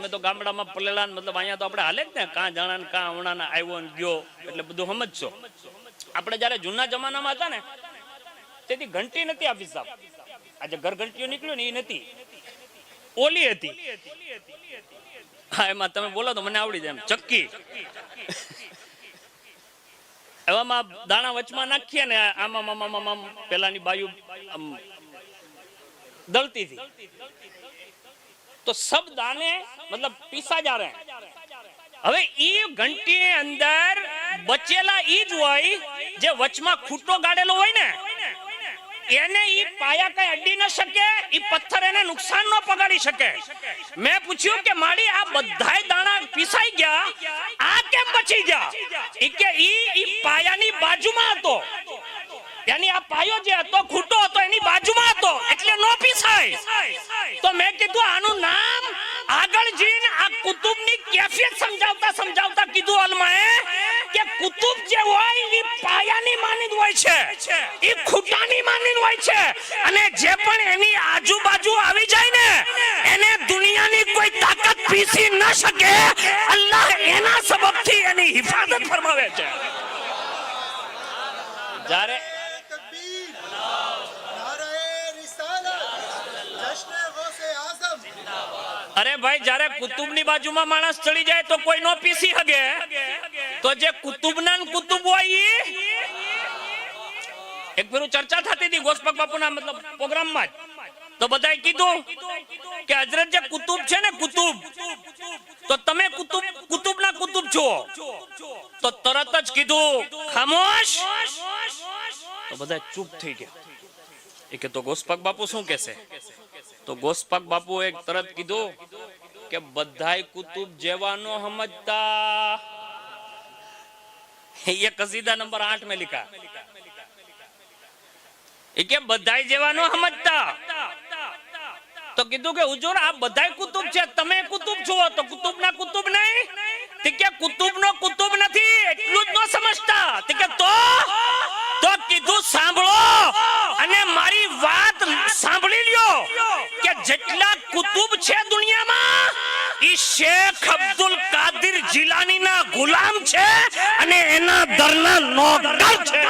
તમે તો ગામડામાં પલેલા મતલબ અહીંયા તો આપણે હાલે જ ને કાં જાણા ને કાં હમણાં આવ્યો ને ગયો એટલે બધું સમજશો. આપણે જયારે જૂના જમાનામાં હતા ને તેથી ઘંટી નથી આપી સાહેબ. આજે ઘર ઘંટીઓ નીકળ્યો ને એ નથી, ઓલી હતી. હા એમાં તમે બોલો તો મને આવડી જાય એમ ચક્કી. એવામાં દાણા વચમાં નાખીએ ને આમાં પેલાની બાયુ દળતી હતી તો સબ દાને મતલબ પીસા જા રહે. હવે ઈ ઘંટી અંદર બચેલા ઈ જ હોય જે વચમાં ખૂટો ગાડેલો હોય ને એને ઈ પાયા કઈ અડી ન શકે, ઈ પથ્થર એને નુકસાન ન પગાડી શકે. મેં પૂછ્યું કે માડી આ બધાય દાણા પીસાઈ ગયા, આ કેમ બચી ગયા? ઈ કે ઈ પાયાની બાજુમાં હતો, યાની આ પાયો જે હતો ખૂટો હતો એની બાજુમાં હતો એટલે નો પીસાય. તો મેં કીધું આનું નામ આગળ જઈને આ કુતુબની કેફિયત સમજાવતા કીધું અલમાએ કે કુતુબ જે હોય ઈ પાયાની માનીદ હોય છે, ઈ ખૂટાની માનીદ હોય છે અને જે પણ એની આજુબાજુ આવી જાય ને એને દુનિયાની કોઈ તાકાત પીસી ન શકે. અલ્લાહ એના સબબથી એની હિફાજત ફરમાવે છે. જ્યારે અરે ભાઈ જ્યારે કુતુબની બાજુમાં માણસ ચડી જાય તો કોઈ નો પીસી હગે. તો જે કુતુબના કુતુબ હોય એક ફેરું ચર્ચા થતી હતી ગોસ્પક બાપુના મતલબ પ્રોગ્રામમાં તો બધાએ કીધું કે હજરત જે કુતુબ છે ને કુતુબ, તો તમે કુતુબના કુતુબ છો. તો તરત જ કીધું ખામોશ. તો બધા ચૂપ થઈ ગયા. એ કે તો ગોસ્પક બાપુ શું કહેશે? તો ગોસ્પક બાપુ એક તરત કીધું કે બધાય કુતુબ જેવાનો સમજતા. ये कसीदा नंबर 8 में लिखा કે બધાય જેવાનો સમજતા. તો કીધું કે હુજુર આ બધાય કુતુબ છે, તમે કુતુબ છો તો કુતુબના કુતુબ નહીં? કે કુતુબનો કુતુબ નથી એટલું જ ન સમજતા. કે તો કીધું સાંભળો અને મારી વાત સાંભળી લ્યો કે જેટલા કુતુબ છે દુનિયામાં ઈ શેખ અબ્દુલ કાદિર જીલાનીના ગુલામ છે અને એના દરના નોકર છે.